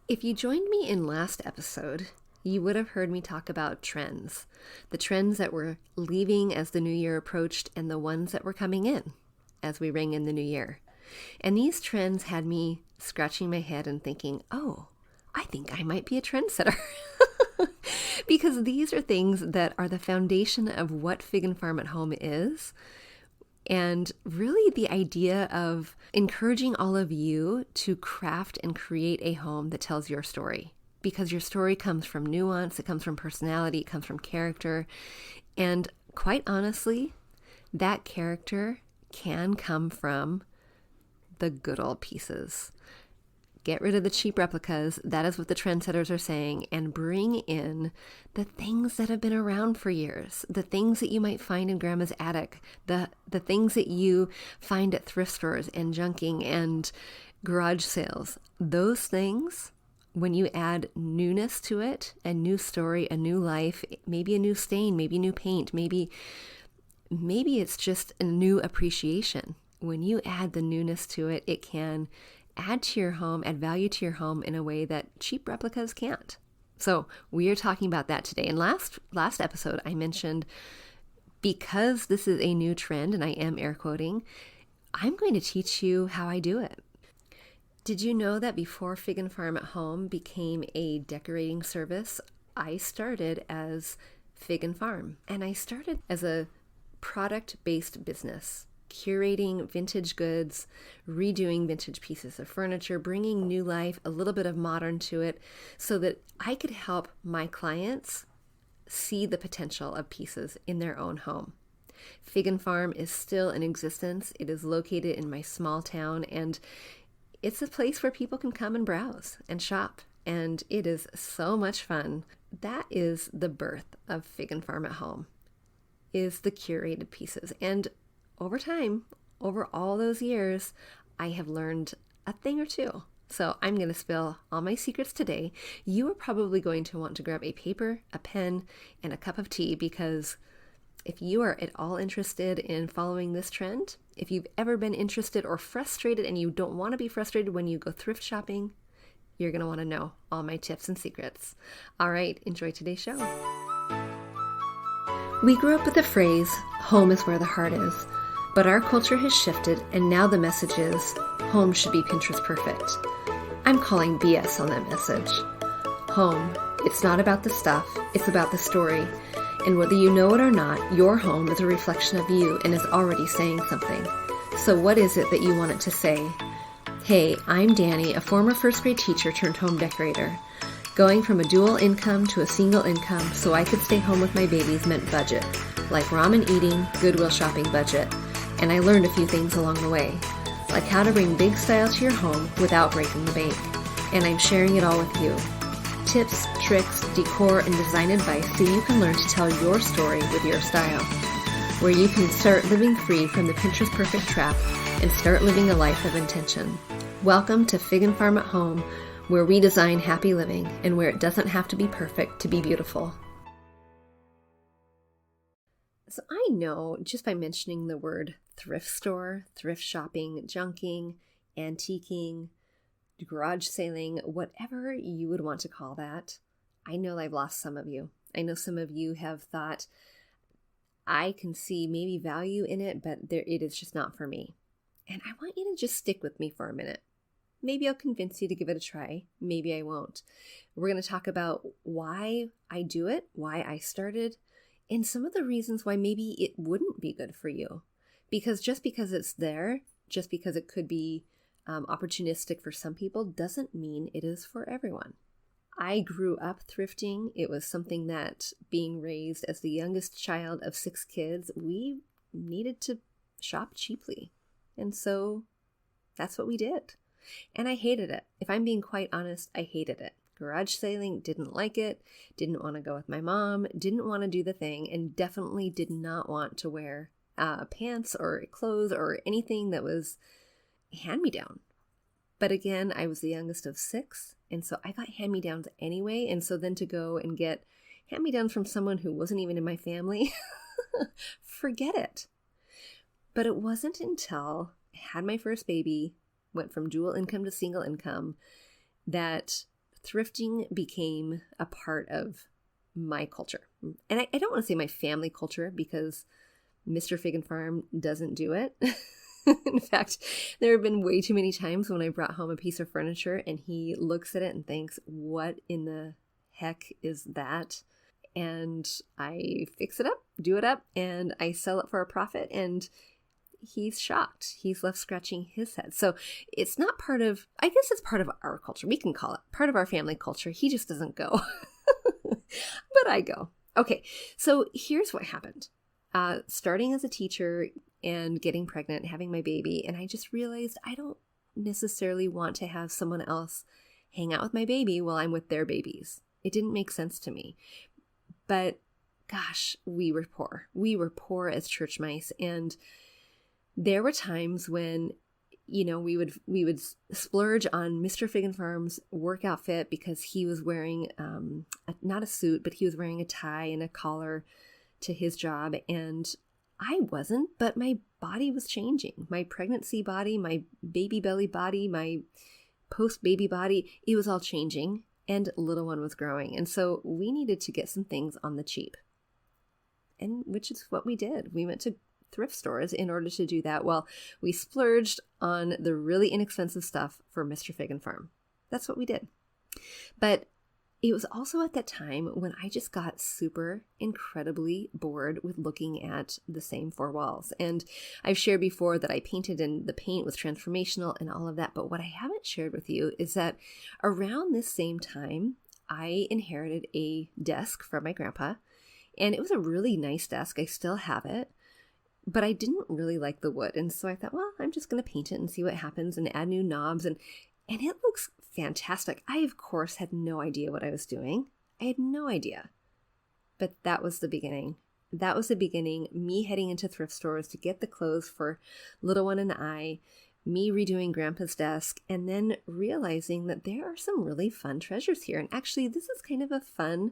If you joined me in last episode, you would have heard me talk about trends. The trends that were leaving as the new year approached and the ones that were coming in as we rang in the new year. And these trends had me scratching my head and thinking, oh, I think I might be a trendsetter. Because these are things that are the foundation of what Fig and Farm at Home is. And really the idea of encouraging all of you to craft and create a home that tells your story. Because your story comes from nuance, it comes from personality, it comes from character. And quite honestly, that character can come from the good old pieces. Get rid of the cheap replicas, that is what the trendsetters are saying, and bring in the things that have been around for years, the things that you might find in grandma's attic, the things that you find at thrift stores and junking and garage sales. Those things, when you add newness to it, a new story, a new life, maybe a new stain, maybe new paint, maybe it's just a new appreciation. When you add the newness to it, it can add to your home, add value to your home in a way that cheap replicas can't. So we are talking about that today. And last episode, I mentioned because this is a new trend, and I am air quoting, I'm going to teach you how I do it. Did you know that before Fig and Farm at Home became a decorating service, I started as Fig and Farm, and I started as a product-based business, curating vintage goods, redoing vintage pieces of furniture, bringing new life, a little bit of modern to it, so that I could help my clients see the potential of pieces in their own home. Fig and Farm is still in existence. It is located in my small town, and it's a place where people can come and browse and shop, and it is so much fun. That is the birth of Fig and Farm at Home, is the curated pieces. And over time, over all those years, I have learned a thing or two. So I'm going to spill all my secrets today. You are probably going to want to grab a paper, a pen, and a cup of tea, because if you are at all interested in following this trend, if you've ever been interested or frustrated and you don't want to be frustrated when you go thrift shopping, you're going to want to know all my tips and secrets. All right, enjoy today's show. We grew up with the phrase, home is where the heart is. But our culture has shifted, and now the message is, home should be Pinterest perfect. I'm calling BS on that message. Home, it's not about the stuff, it's about the story. And whether you know it or not, your home is a reflection of you and is already saying something. So what is it that you want it to say? Hey, I'm Danny, a former first grade teacher turned home decorator. Going from a dual income to a single income so I could stay home with my babies meant budget, like ramen eating, Goodwill shopping budget. And I learned a few things along the way, like how to bring big style to your home without breaking the bank. And I'm sharing it all with you. Tips, tricks, decor, and design advice so you can learn to tell your story with your style, where you can start living free from the Pinterest perfect trap and start living a life of intention. Welcome to Fig and Farm at Home, where we design happy living and where it doesn't have to be perfect to be beautiful. So I know just by mentioning the word thrift store, thrift shopping, junking, antiquing, garage sailing, whatever you would want to call that, I know I've lost some of you. I know some of you have thought, I can see maybe value in it, but it is just not for me. And I want you to just stick with me for a minute. Maybe I'll convince you to give it a try. Maybe I won't. We're going to talk about why I do it, why I started, and some of the reasons why maybe it wouldn't be good for you. Because just because it's there, just because it could be opportunistic for some people, doesn't mean it is for everyone. I grew up thrifting. It was something that, being raised as the youngest child of 6 kids, we needed to shop cheaply. And so that's what we did. And I hated it. If I'm being quite honest, I hated it. Garage sailing, didn't like it, didn't want to go with my mom, didn't want to do the thing, and definitely did not want to wear pants or clothes or anything that was hand-me-down. But again, I was the youngest of 6, and so I got hand-me-downs anyway, and so then to go and get hand-me-downs from someone who wasn't even in my family, forget it. But it wasn't until I had my first baby, went from dual income to single income, that thrifting became a part of my culture. And I don't want to say my family culture because Mr. Fig and Farm doesn't do it. In fact, there have been way too many times when I brought home a piece of furniture and he looks at it and thinks, what in the heck is that? And I fix it up, do it up, and I sell it for a profit, and he's shocked. He's left scratching his head. So it's not part of, I guess it's part of our culture. We can call it part of our family culture. He just doesn't go, but I go. Okay, so here's what happened. Starting as a teacher and getting pregnant, having my baby, and I just realized I don't necessarily want to have someone else hang out with my baby while I'm with their babies. It didn't make sense to me. But gosh, we were poor. We were poor as church mice. And there were times when, we would splurge on Mr. Fig and Farm's work outfit because he was wearing, not a suit, but he was wearing a tie and a collar to his job. And I wasn't, but my body was changing. My pregnancy body, my baby belly body, my post-baby body, it was all changing. And little one was growing. And so we needed to get some things on the cheap. And which is what we did. We went to thrift stores in order to do that. Well, we splurged on the really inexpensive stuff for Mr. Fig and Farm. That's what we did. But it was also at that time when I just got super incredibly bored with looking at the same four walls. And I've shared before that I painted and the paint was transformational and all of that. But what I haven't shared with you is that around this same time, I inherited a desk from my grandpa. And it was a really nice desk. I still have it. But I didn't really like the wood. And so I thought, well, I'm just going to paint it and see what happens and add new knobs. And it looks fantastic. I, of course, had no idea what I was doing. I had no idea. But that was the beginning. That was the beginning, me heading into thrift stores to get the clothes for little one and I, me redoing Grandpa's desk, and then realizing that there are some really fun treasures here. And actually, this is kind of a fun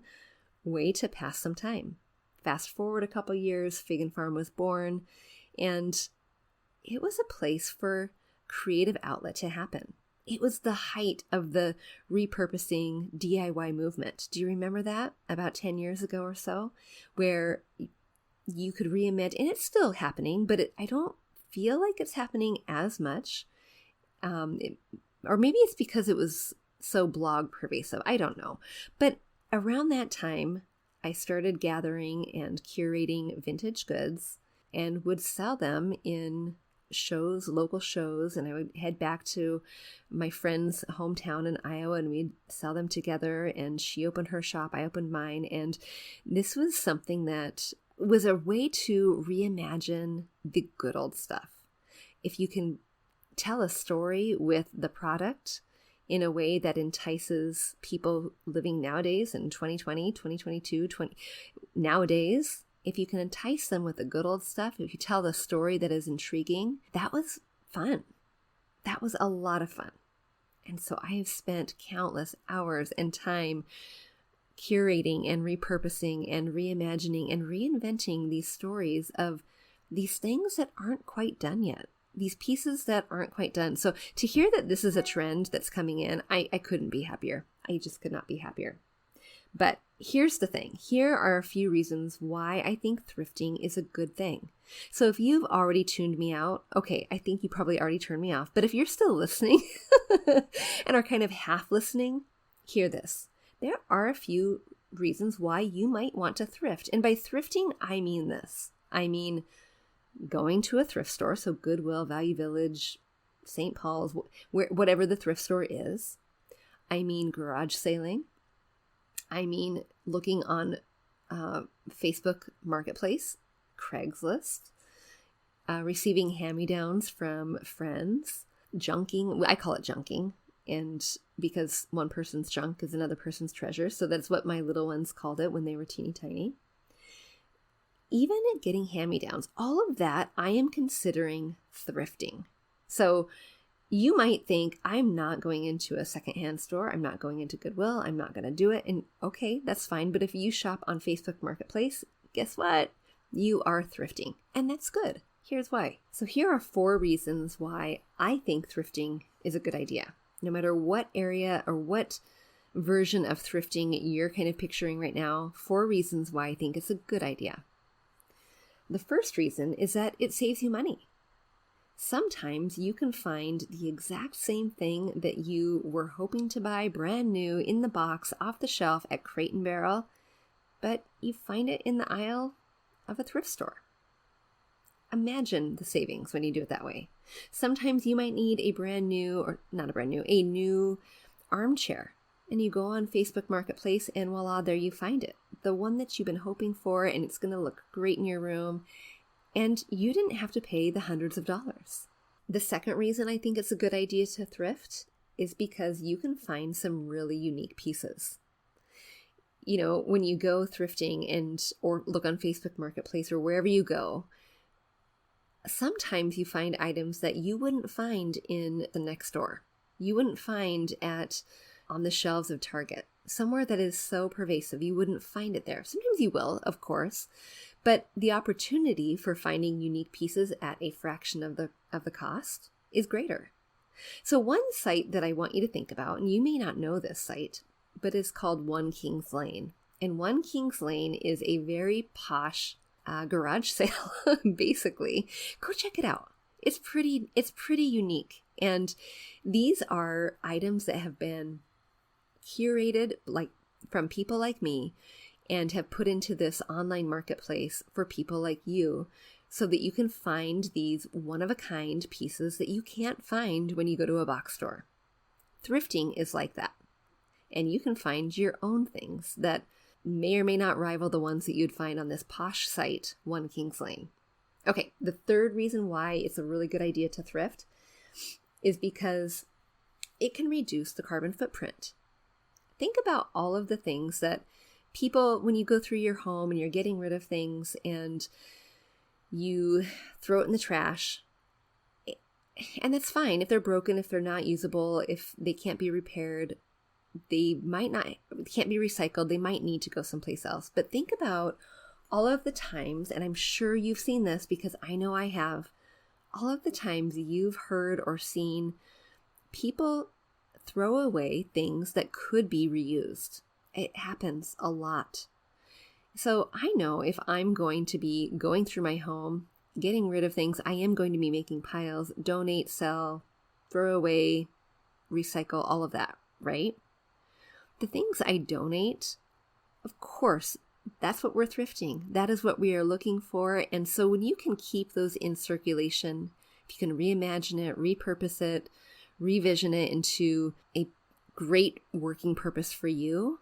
way to pass some time. Fast forward a couple years, Fig and Farm was born, and it was a place for creative outlet to happen. It was the height of the repurposing DIY movement. Do you remember that? About 10 years ago or so, where you could reimagine, and it's still happening, but I don't feel like it's happening as much. Or maybe it's because it was so blog pervasive. I don't know. But around that time, I started gathering and curating vintage goods and would sell them in shows, local shows, and I would head back to my friend's hometown in Iowa and we'd sell them together, and she opened her shop, I opened mine, and this was something that was a way to reimagine the good old stuff. If you can tell a story with the product in a way that entices people living nowadays in 2020, 2022, nowadays, if you can entice them with the good old stuff, if you tell the story that is intriguing, that was fun. That was a lot of fun. And so I have spent countless hours and time curating and repurposing and reimagining and reinventing these stories of these things that aren't quite done yet. These pieces that aren't quite done. So to hear that this is a trend that's coming in, I couldn't be happier. I just could not be happier. But here's the thing. Here are a few reasons why I think thrifting is a good thing. So if you've already tuned me out, okay, I think you probably already turned me off. But if you're still listening and are kind of half listening, hear this. There are a few reasons why you might want to thrift. And by thrifting, I mean this. I mean going to a thrift store, so Goodwill, Value Village, St. Paul's, whatever the thrift store is. I mean garage sailing. I mean looking on Facebook Marketplace, Craigslist, receiving hand-me-downs from friends, junking. I call it junking, and because one person's junk is another person's treasure, so that's what my little ones called it when they were teeny tiny. Even at getting hand-me-downs, all of that I am considering thrifting. So you might think, I'm not going into a secondhand store. I'm not going into Goodwill. I'm not going to do it. And okay, that's fine. But if you shop on Facebook Marketplace, guess what? You are thrifting. And that's good. Here's why. So here are 4 reasons why I think thrifting is a good idea. No matter what area or what version of thrifting you're kind of picturing right now, 4 reasons why I think it's a good idea. The first reason is that it saves you money. Sometimes you can find the exact same thing that you were hoping to buy brand new in the box off the shelf at Crate and Barrel, but you find it in the aisle of a thrift store. Imagine the savings when you do it that way. Sometimes you might need a new armchair, and you go on Facebook Marketplace and voila, there you find it. The one that you've been hoping for, and it's going to look great in your room, and you didn't have to pay the hundreds of dollars. The second reason I think it's a good idea to thrift is because you can find some really unique pieces. You know, when you go thrifting or look on Facebook Marketplace or wherever you go, sometimes you find items that you wouldn't find in the next store. You wouldn't find on the shelves of Target. Somewhere that is so pervasive, you wouldn't find it there. Sometimes you will, of course, but the opportunity for finding unique pieces at a fraction of the cost is greater. So one site that I want you to think about, and you may not know this site, but it's called One Kings Lane. And One Kings Lane is a very posh garage sale, basically. Go check it out. It's pretty unique. And these are items that have been curated from people like me and have put into this online marketplace for people like you so that you can find these one-of-a-kind pieces that you can't find when you go to a box store. Thrifting is like that. And you can find your own things that may or may not rival the ones that you'd find on this posh site, One Kings Lane. Okay, the third reason why it's a really good idea to thrift is because it can reduce the carbon footprint. Think about all of the things that people, when you go through your home and you're getting rid of things and you throw it in the trash, and that's fine if they're broken, if they're not usable, if they can't be repaired, they can't be recycled, they might need to go someplace else. But think about all of the times, and I'm sure you've seen this because I know I have, all of the times you've heard or seen people throw away things that could be reused. It happens a lot. So I know if I'm going to be going through my home, getting rid of things, I am going to be making piles, donate, sell, throw away, recycle, all of that, right? The things I donate, of course, that's what we're thrifting. That is what we are looking for. And so when you can keep those in circulation, if you can reimagine it, repurpose it, revision it into a great working purpose for you,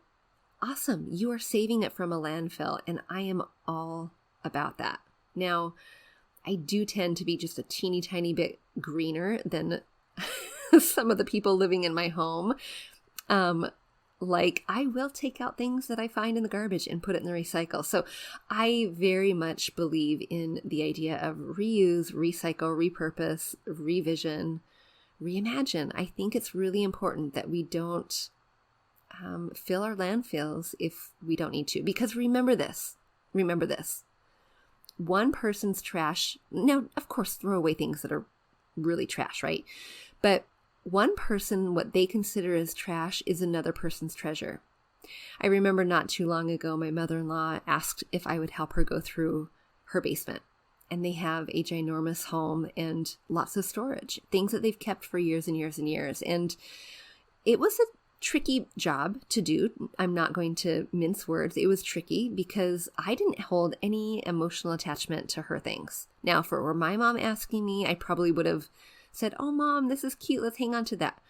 awesome. You are saving it from a landfill, and I am all about that. Now, I do tend to be just a teeny tiny bit greener than some of the people living in my home. I will take out things that I find in the garbage and put it in the recycle. So I very much believe in the idea of reuse, recycle, repurpose, revision, reimagine. I think it's really important that we don't fill our landfills if we don't need to. Because remember this. One person's trash, now, of course, throw away things that are really trash, right? But one person, what they consider as trash is another person's treasure. I remember not too long ago, my mother-in-law asked if I would help her go through her basement. And they have a ginormous home and lots of storage, things that they've kept for years and years and years. And it was a tricky job to do. I'm not going to mince words. It was tricky because I didn't hold any emotional attachment to her things. Now, if it were my mom asking me, I probably would have said, "Oh, Mom, this is cute. Let's hang on to that."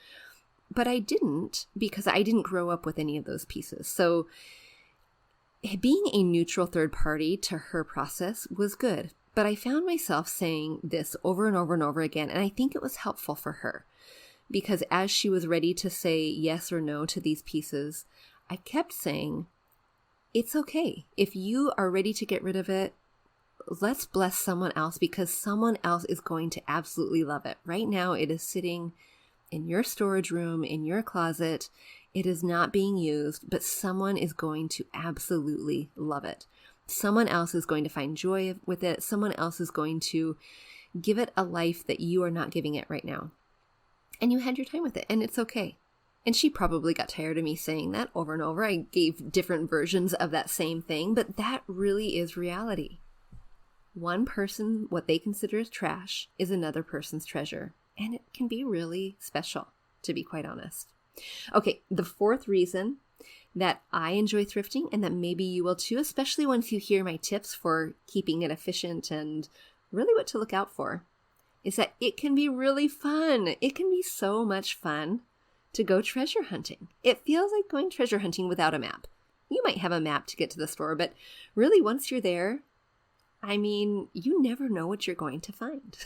But I didn't because I didn't grow up with any of those pieces. So being a neutral third party to her process was good. But I found myself saying this over and over and over again. And I think it was helpful for her because as she was ready to say yes or no to these pieces, I kept saying, it's okay. If you are ready to get rid of it, let's bless someone else because someone else is going to absolutely love it. Right now, it is sitting in your storage room, in your closet. It is not being used, but someone is going to absolutely love it. Someone else is going to find joy with it. Someone else is going to give it a life that you are not giving it right now. And you had your time with it, and it's okay. And she probably got tired of me saying that over and over. I gave different versions of that same thing, but that really is reality. One person, what they consider as trash, is another person's treasure. And it can be really special, to be quite honest. Okay, the fourth reason that I enjoy thrifting, and that maybe you will too, especially once you hear my tips for keeping it efficient and really what to look out for, is that it can be really fun. It can be so much fun to go treasure hunting. It feels like going treasure hunting without a map. You might have a map to get to the store, but really once you're there, I mean, you never know what you're going to find.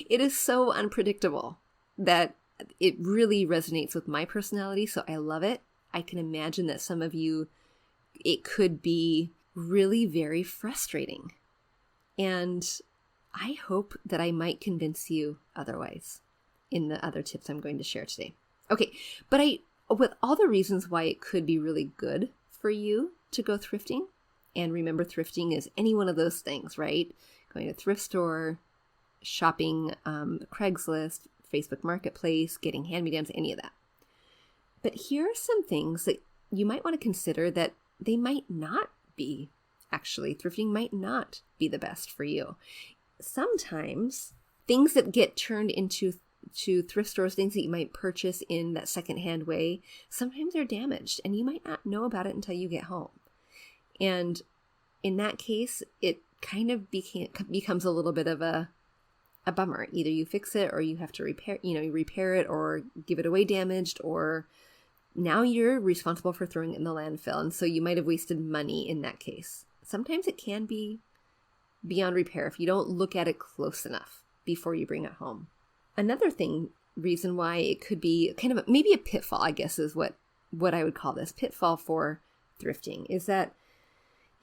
It is so unpredictable that it really resonates with my personality, so I love it. I can imagine that some of you, it could be really very frustrating. And I hope that I might convince you otherwise in the other tips I'm going to share today. Okay, but with all the reasons why it could be really good for you to go thrifting, and remember thrifting is any one of those things, right? Going to a thrift store, shopping, Craigslist, Facebook Marketplace, getting hand-me-downs, any of that. But here are some things that you might want to consider that they might not be, actually, thrifting might not be the best for you. Sometimes things that get turned into thrift stores, things that you might purchase in that secondhand way, sometimes they're damaged and you might not know about it until you get home. And in that case, it kind of becomes a little bit of a bummer. Either you fix it or you have to repair it or give it away damaged, or now you're responsible for throwing it in the landfill. And so you might have wasted money in that case. Sometimes it can be beyond repair if you don't look at it close enough before you bring it home. Another reason why it could be kind of maybe a pitfall, I guess is what I would call this pitfall for thrifting, is that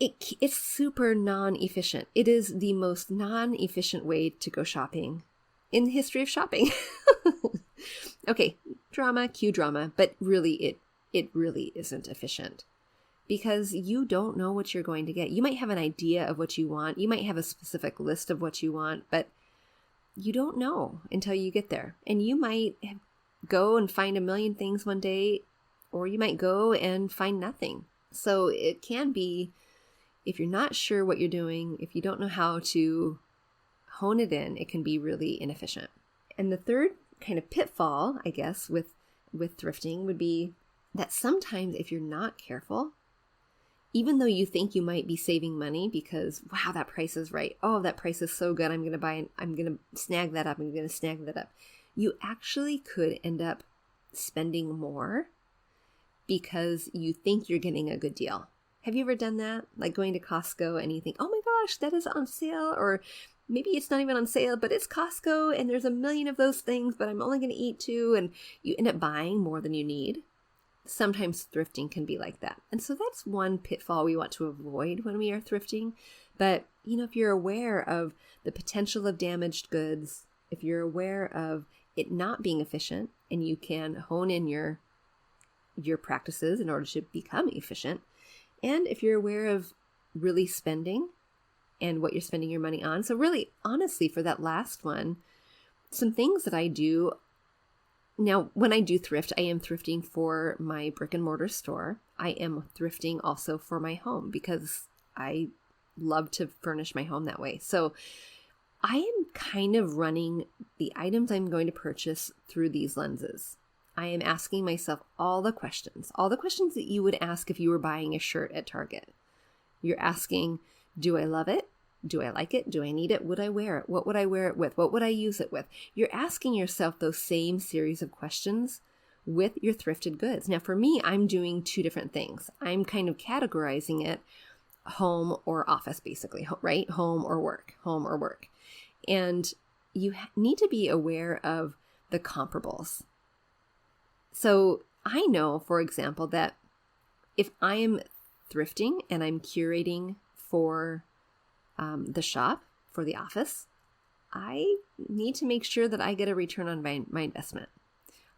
it's super non-efficient. It is the most non-efficient way to go shopping in the history of shopping. Okay, cue drama, but really it really isn't efficient because you don't know what you're going to get. You might have an idea of what you want. You might have a specific list of what you want, but you don't know until you get there. And you might go and find a million things one day, or you might go and find nothing. So it can be, if you're not sure what you're doing, if you don't know how to hone it in, it can be really inefficient. And the third kind of pitfall, I guess, with thrifting would be that sometimes if you're not careful, even though you think you might be saving money because, wow, that price is right. Oh, that price is so good. I'm going to snag that up. You actually could end up spending more because you think you're getting a good deal. Have you ever done that? Like going to Costco and you think, oh my gosh, that is on sale. Or maybe it's not even on sale, but it's Costco and there's a million of those things, but I'm only going to eat 2. And you end up buying more than you need. Sometimes thrifting can be like that. And so that's one pitfall we want to avoid when we are thrifting. But, if you're aware of the potential of damaged goods, if you're aware of it not being efficient, and you can hone in your practices in order to become efficient, and if you're aware of really spending and what you're spending your money on. So really, honestly, for that last one, some things that I do. Now, when I do thrift, I am thrifting for my brick and mortar store. I am thrifting also for my home because I love to furnish my home that way. So I am kind of running the items I'm going to purchase through these lenses. I am asking myself all the questions that you would ask if you were buying a shirt at Target. You're asking, do I love it? Do I like it? Do I need it? Would I wear it? What would I wear it with? What would I use it with? You're asking yourself those same series of questions with your thrifted goods. Now, for me, I'm doing 2 different things. I'm kind of categorizing it home or office, basically, right? Home or work. And you need to be aware of the comparables. So I know, for example, that if I'm thrifting and I'm curating for the shop, for the office, I need to make sure that I get a return on my investment.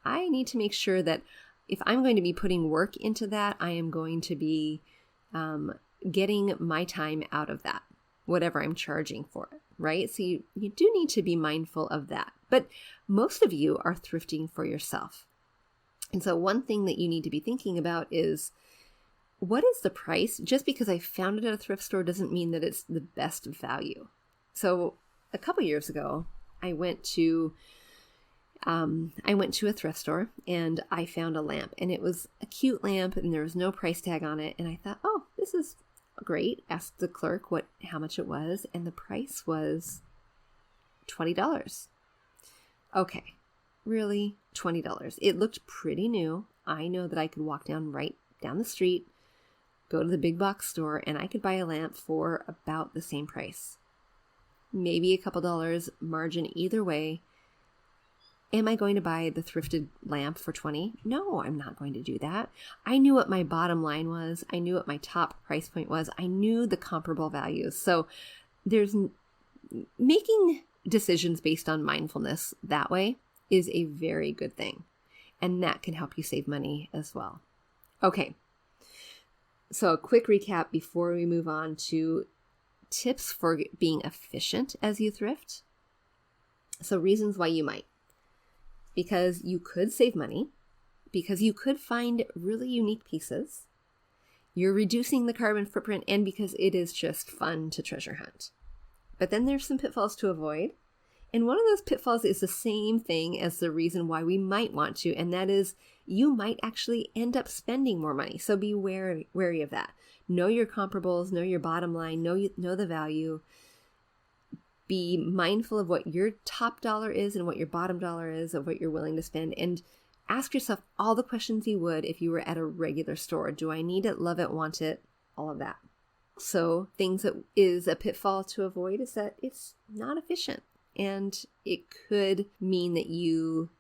I need to make sure that if I'm going to be putting work into that, I am going to be getting my time out of that, whatever I'm charging for it, right? So you do need to be mindful of that. But most of you are thrifting for yourself. And so one thing that you need to be thinking about is, what is the price? Just because I found it at a thrift store doesn't mean that it's the best value. So a couple years ago, I went to a thrift store and I found a lamp, and it was a cute lamp and there was no price tag on it. And I thought, oh, this is great. Asked the clerk how much it was, and the price was $20. Okay, really? $20. It looked pretty new. I know that I could walk right down the street, go to the big box store, and I could buy a lamp for about the same price. Maybe a couple dollars margin either way. Am I going to buy the thrifted lamp for $20? No, I'm not going to do that. I knew what my bottom line was. I knew what my top price point was. I knew the comparable values. So there's making decisions based on mindfulness that way is a very good thing. And that can help you save money as well. Okay. So a quick recap before we move on to tips for being efficient as you thrift. So reasons why you might. Because you could save money, because you could find really unique pieces, you're reducing the carbon footprint, and because it is just fun to treasure hunt. But then there's some pitfalls to avoid. And one of those pitfalls is the same thing as the reason why we might want to, and that is you might actually end up spending more money. So be wary of that. Know your comparables, know your bottom line, know the value. Be mindful of what your top dollar is and what your bottom dollar is, of what you're willing to spend, and ask yourself all the questions you would if you were at a regular store. Do I need it, love it, want it, all of that. So things that is a pitfall to avoid is that it's not efficient, and it could mean that you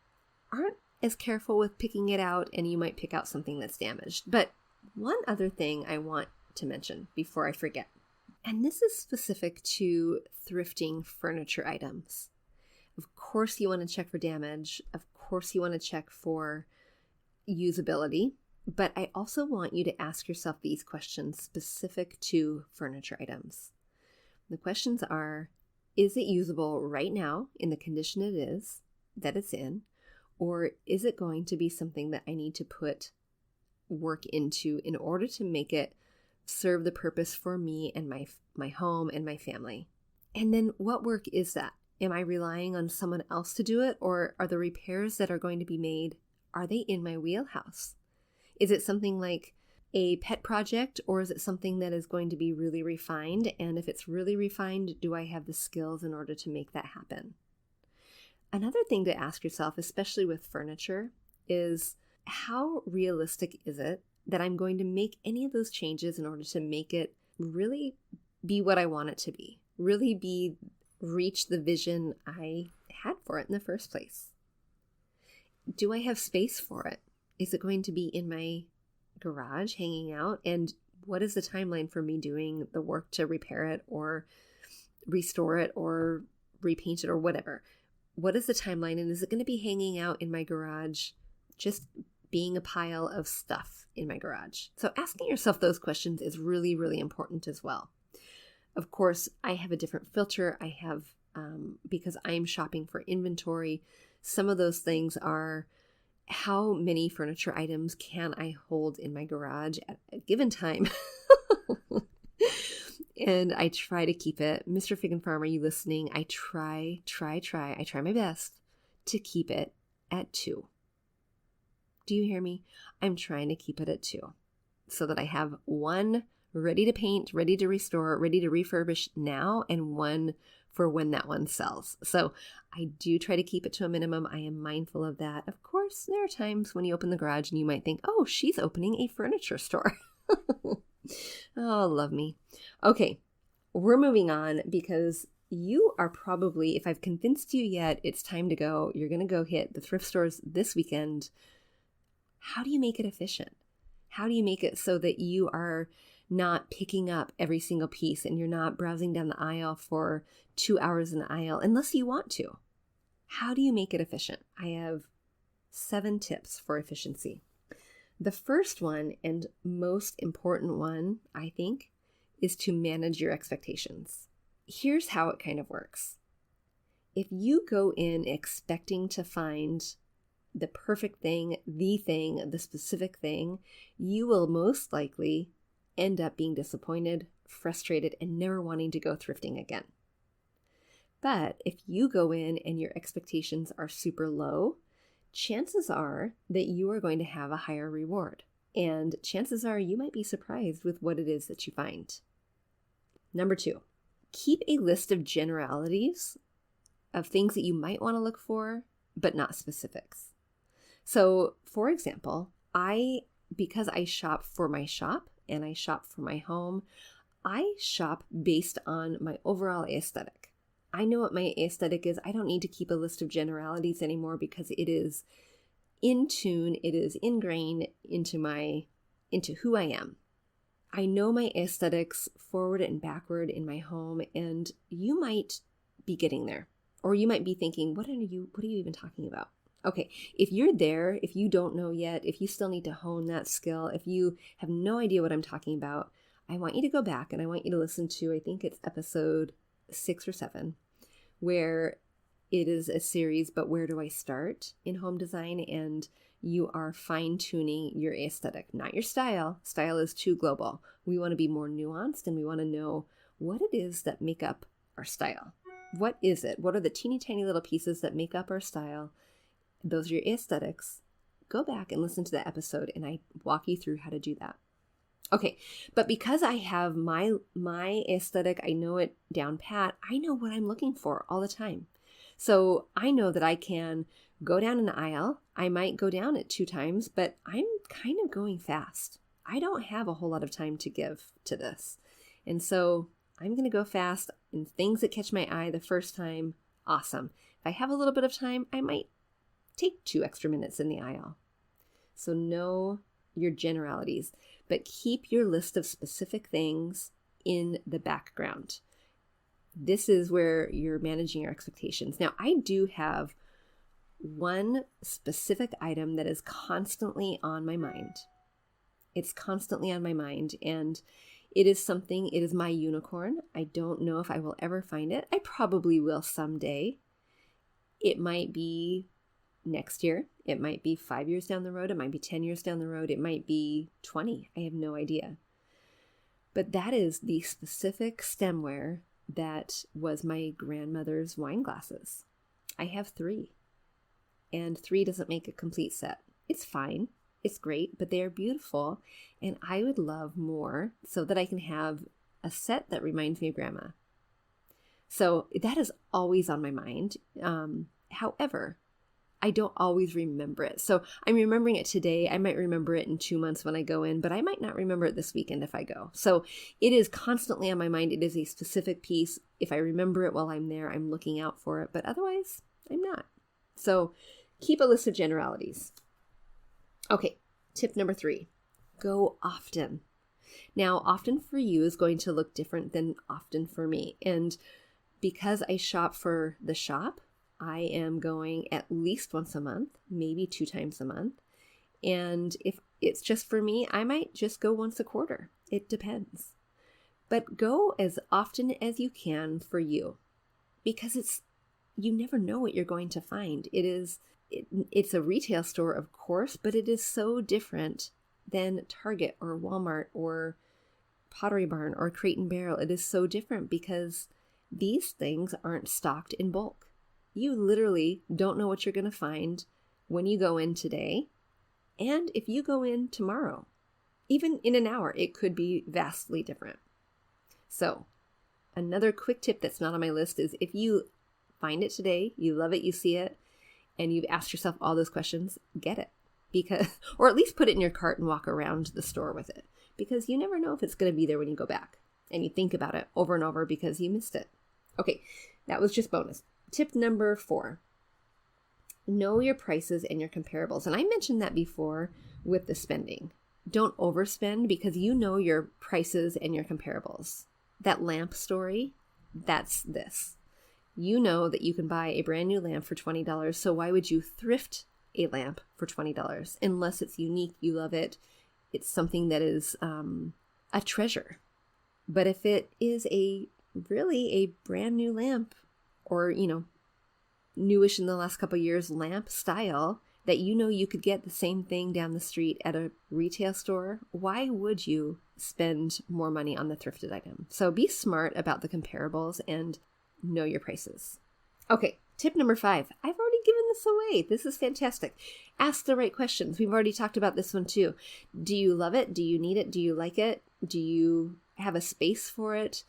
aren't as careful with picking it out, and you might pick out something that's damaged. But one other thing I want to mention before I forget. And this is specific to thrifting furniture items. Of course, you want to check for damage. Of course, you want to check for usability. But I also want you to ask yourself these questions specific to furniture items. The questions are, is it usable right now in the condition that it's in? Or is it going to be something that I need to put work into in order to make it serve the purpose for me and my home and my family? And then what work is that? Am I relying on someone else to do it? Or are the repairs that are going to be made, are they in my wheelhouse? Is it something like a pet project, or is it something that is going to be really refined? And if it's really refined, do I have the skills in order to make that happen? Another thing to ask yourself, especially with furniture, is how realistic is it that I'm going to make any of those changes in order to make it really be what I want it to be, really reach the vision I had for it in the first place? Do I have space for it? Is it going to be in my garage hanging out? And what is the timeline for me doing the work to repair it or restore it or repaint it or whatever? What is the timeline? And is it going to be hanging out in my garage, just being a pile of stuff in my garage? So asking yourself those questions is really, really important as well. Of course, I have a different filter. I have, because I'm shopping for inventory, some of those things are, how many furniture items can I hold in my garage at a given time? And I try to keep it, Mr. Fig and Farm, are you listening? I try my best to keep it at 2. Do you hear me? I'm trying to keep it at 2 so that I have one ready to paint, ready to restore, ready to refurbish now, and one for when that one sells. So I do try to keep it to a minimum. I am mindful of that. Of course, there are times when you open the garage and you might think, oh, she's opening a furniture store. Oh, love me. Okay, we're moving on because you are probably, if I've convinced you yet, it's time to go. You're going to go hit the thrift stores this weekend. How do you make it efficient? How do you make it so that you are not picking up every single piece and you're not browsing down the aisle for 2 hours in the aisle unless you want to? How do you make it efficient? I have 7 tips for efficiency. The first one and most important one, I think, is to manage your expectations. Here's how it kind of works. If you go in expecting to find the perfect thing, the specific thing, you will most likely end up being disappointed, frustrated, and never wanting to go thrifting again. But if you go in and your expectations are super low, chances are that you are going to have a higher reward. And chances are you might be surprised with what it is that you find. Number 2, keep a list of generalities of things that you might want to look for, but not specifics. So, for example, because I shop for my shop and I shop for my home, I shop based on my overall aesthetic. I know what my aesthetic is. I don't need to keep a list of generalities anymore because it is in tune, it is ingrained into who I am. I know my aesthetics forward and backward in my home, and you might be getting there. Or you might be thinking, what are you even talking about? Okay, if you're there, if you don't know yet, if you still need to hone that skill, if you have no idea what I'm talking about, I want you to go back and I want you to listen to, I think it's episode 6 or 7, where it is a series, but where do I start in home design? And you are fine-tuning your aesthetic, not your style. Style is too global. We want to be more nuanced and we want to know what it is that make up our style. What is it? What are the teeny tiny little pieces that make up our style? Those are your aesthetics. Go back and listen to that episode and I walk you through how to do that. Okay, but because I have my aesthetic, I know it down pat, I know what I'm looking for all the time. So I know that I can go down an aisle. I might go down it 2 times, but I'm kind of going fast. I don't have a whole lot of time to give to this. And so I'm going to go fast, and things that catch my eye the first time, awesome. If I have a little bit of time, I might take 2 extra minutes in the aisle. So know your generalities, but keep your list of specific things in the background. This is where you're managing your expectations. Now, I do have one specific item that is constantly on my mind. It's constantly on my mind, and it is my unicorn. I don't know if I will ever find it. I probably will someday. It might be next year. It might be 5 years down the road. It might be 10 years down the road. It might be 20. I have no idea. But that is the specific stemware that was my grandmother's wine glasses. I have 3. And 3 doesn't make a complete set. It's fine. It's great, but they are beautiful. And I would love more so that I can have a set that reminds me of grandma. So that is always on my mind. However, I don't always remember it. So I'm remembering it today. I might remember it in 2 months when I go in, but I might not remember it this weekend if I go. So it is constantly on my mind. It is a specific piece. If I remember it while I'm there, I'm looking out for it, but otherwise I'm not. So keep a list of generalities. Okay, tip number 3, go often. Now, often for you is going to look different than often for me. And because I shop for the shop, I am going at least once a month, maybe 2 times a month. And if it's just for me, I might just go once a quarter. It depends. But go as often as you can for you, because you never know what you're going to find. It's a retail store, of course, but it is so different than Target or Walmart or Pottery Barn or Crate and Barrel. It is so different because these things aren't stocked in bulk. You literally don't know what you're going to find when you go in today. And if you go in tomorrow, even in an hour, it could be vastly different. So another quick tip that's not on my list is if you find it today, you love it, you see it, and you've asked yourself all those questions, get it. Or at least put it in your cart and walk around the store with it. Because you never know if it's going to be there when you go back. And you think about it over and over because you missed it. Okay, that was just bonus. Tip number 4, know your prices and your comparables. And I mentioned that before with the spending. Don't overspend because you know your prices and your comparables. That lamp story, that's this. You know that you can buy a brand new lamp for $20. So why would you thrift a lamp for $20? Unless it's unique, you love it. It's something that is a treasure. But if it is really a brand new lamp, or, newish in the last couple of years lamp style, that you know you could get the same thing down the street at a retail store, why would you spend more money on the thrifted item? So be smart about the comparables and know your prices. Okay, tip number 5. I've already given this away. This is fantastic. Ask the right questions. We've already talked about this one too. Do you love it? Do you need it? Do you like it? Do you have a space for it?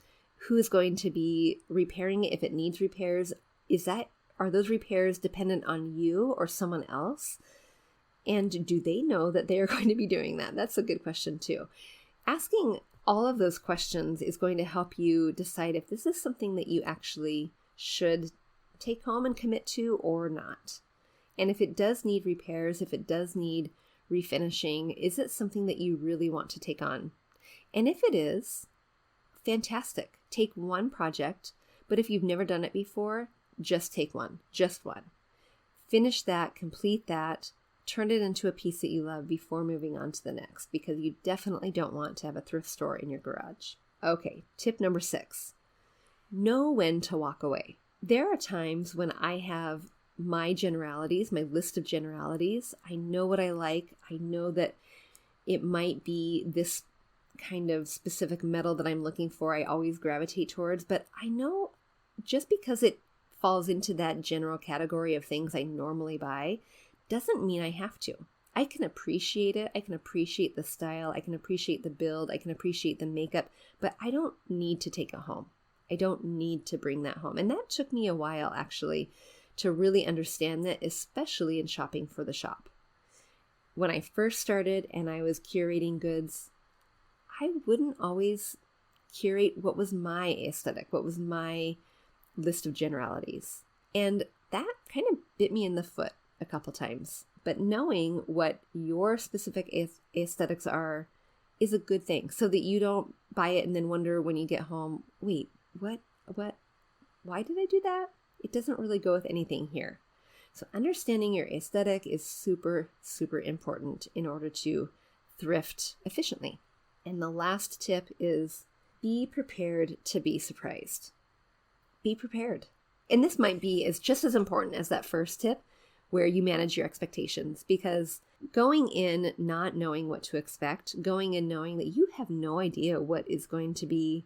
Who's going to be repairing it if it needs repairs? Are those repairs dependent on you or someone else? And do they know that they are going to be doing that? That's a good question too. Asking all of those questions is going to help you decide if this is something that you actually should take home and commit to or not. And if it does need repairs, if it does need refinishing, is it something that you really want to take on? And if it is, fantastic. Take one project, but if you've never done it before, just take one, just one. Finish that, complete that, turn it into a piece that you love before moving on to the next, because you definitely don't want to have a thrift store in your garage. Okay, tip number 6. Know when to walk away. There are times when I have my generalities, my list of generalities. I know what I like. I know that it might be this kind of specific metal that I'm looking for. I always gravitate towards, but I know just because it falls into that general category of things I normally buy doesn't mean I have to. I can appreciate it. I can appreciate the style. I can appreciate the build. I can appreciate the makeup, but I don't need to take it home. I don't need to bring that home. And that took me a while actually to really understand that, especially in shopping for the shop. When I first started and I was curating goods, I wouldn't always curate what was my aesthetic, what was my list of generalities. And that kind of bit me in the foot a couple times. But knowing what your specific aesthetics are is a good thing, so that you don't buy it and then wonder when you get home, wait, what, why did I do that? It doesn't really go with anything here. So understanding your aesthetic is super, super important in order to thrift efficiently. And the last tip is be prepared to be surprised. Be prepared. And this might be just as important as that first tip, where you manage your expectations, because going in not knowing what to expect, going in knowing that you have no idea what you're going to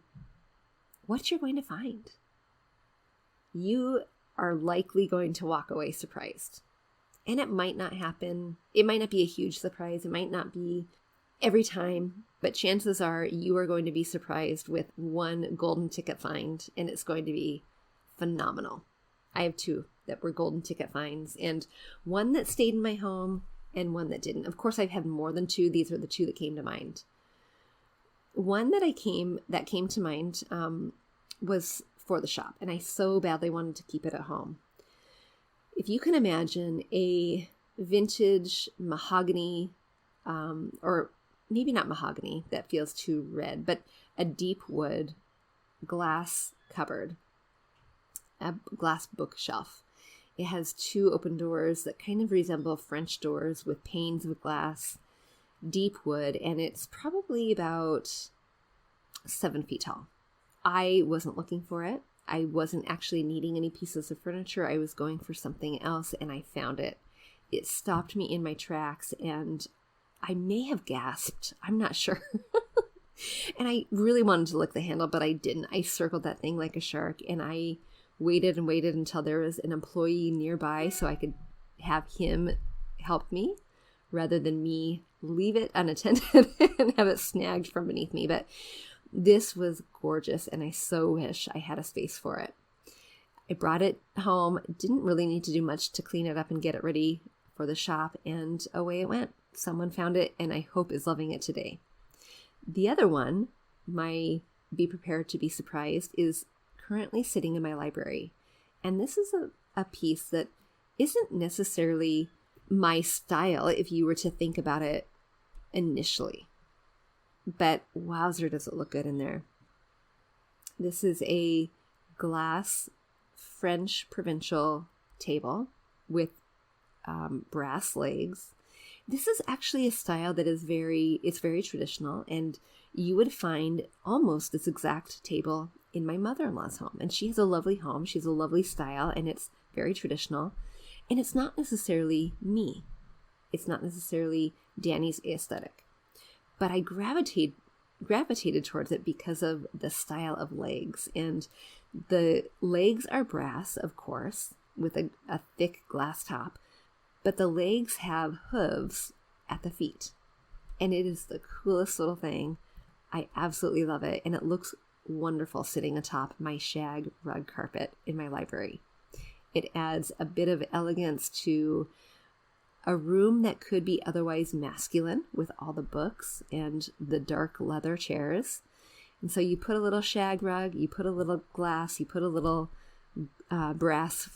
find, you are likely going to walk away surprised. And it might not happen. It might not be a huge surprise. It might not be every time, but chances are you are going to be surprised with one golden ticket find, and it's going to be phenomenal. I have 2 that were golden ticket finds, and one that stayed in my home and one that didn't. Of course, I've had more than 2. These are the 2 that came to mind. One that came to mind was for the shop, and I so badly wanted to keep it at home. If you can imagine a vintage mahogany, or maybe not mahogany, that feels too red, but a deep wood glass cupboard, a glass bookshelf. It has 2 open doors that kind of resemble French doors with panes of glass, deep wood, and it's probably about 7 feet tall. I wasn't looking for it. I wasn't actually needing any pieces of furniture. I was going for something else, and I found it. It stopped me in my tracks, and I may have gasped. I'm not sure. And I really wanted to lick the handle, but I didn't. I circled that thing like a shark, and I waited and waited until there was an employee nearby so I could have him help me rather than me leave it unattended and have it snagged from beneath me. But this was gorgeous, and I so wish I had a space for it. I brought it home, didn't really need to do much to clean it up and get it ready for the shop, and away it went. Someone found it, and I hope is loving it today. The other one, my be prepared to be surprised, is currently sitting in my library. And this is a piece that isn't necessarily my style if you were to think about it initially. But wowzer, does it look good in there. This is a glass French provincial table with brass legs. This is actually a style that is very traditional, and you would find almost this exact table in my mother-in-law's home. And she has a lovely home. She has a lovely style, and it's very traditional. And it's not necessarily me. It's not necessarily Danny's aesthetic. But I gravitated towards it because of the style of legs. And the legs are brass, of course, with a thick glass top. But the legs have hooves at the feet. And it is the coolest little thing. I absolutely love it. And it looks wonderful sitting atop my shag rug carpet in my library. It adds a bit of elegance to a room that could be otherwise masculine with all the books and the dark leather chairs. And so you put a little shag rug, you put a little glass, you put a little brass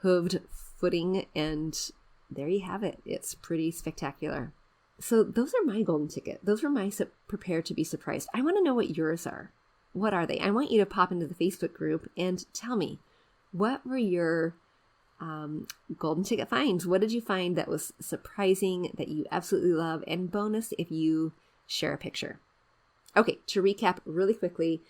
hooved footing, and there you have it. It's pretty spectacular. So those are my golden ticket. Those were my prepare to be surprised. I want to know what yours are. What are they? I want you to pop into the Facebook group and tell me, what were your golden ticket finds? What did you find that was surprising, that you absolutely love? And bonus if you share a picture. Okay, to recap really quickly,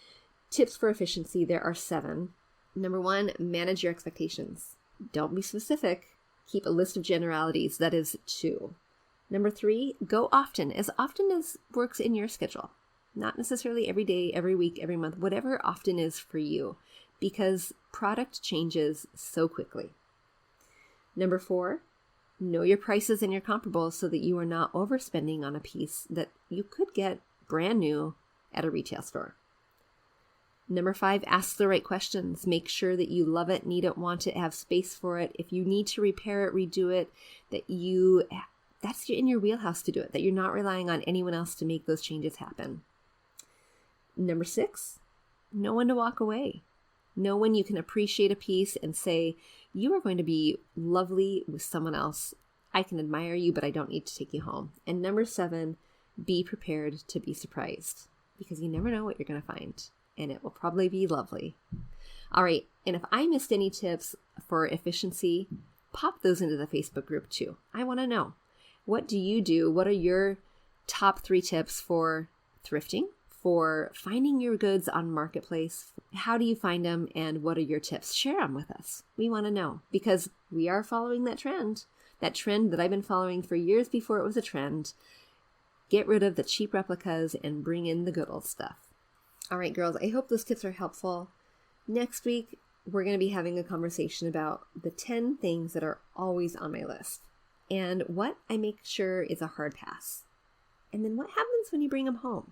tips for efficiency, there are 7. Number 1, manage your expectations. Don't be specific. Keep a list of generalities. That is 2. Number 3, go often as works in your schedule. Not necessarily every day, every week, every month, whatever often is for you, because product changes so quickly. Number 4, know your prices and your comparables so that you are not overspending on a piece that you could get brand new at a retail store. Number 5, ask the right questions. Make sure that you love it, need it, want it, have space for it. If you need to repair it, redo it, that's in your wheelhouse to do it, that you're not relying on anyone else to make those changes happen. Number 6, know when to walk away. Know when you can appreciate a piece and say, you are going to be lovely with someone else. I can admire you, but I don't need to take you home. And number 7, be prepared to be surprised, because you never know what you're going to find, and it will probably be lovely. All right, and if I missed any tips for efficiency, pop those into the Facebook group too. I want to know. What do you do? What are your top 3 tips for thrifting, for finding your goods on Marketplace? How do you find them, and what are your tips? Share them with us. We want to know, because we are following that trend that I've been following for years before it was a trend. Get rid of the cheap replicas and bring in the good old stuff. All right, girls, I hope those tips are helpful. Next week, we're going to be having a conversation about the 10 things that are always on my list and what I make sure is a hard pass. And then what happens when you bring them home?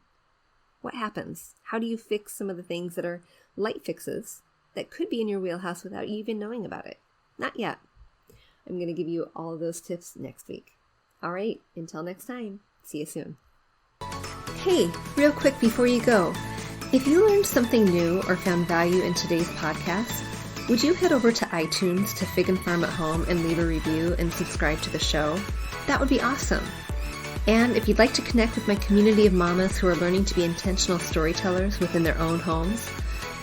What happens? How do you fix some of the things that are light fixes that could be in your wheelhouse without you even knowing about it? Not yet. I'm going to give you all of those tips next week. All right, until next time, see you soon. Hey, real quick before you go, if you learned something new or found value in today's podcast, would you head over to iTunes to Fig and Farm at Home and leave a review and subscribe to the show? That would be awesome. And if you'd like to connect with my community of mamas who are learning to be intentional storytellers within their own homes,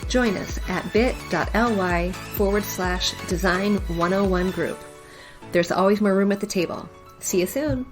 join us at bit.ly/design101 group. There's always more room at the table. See you soon.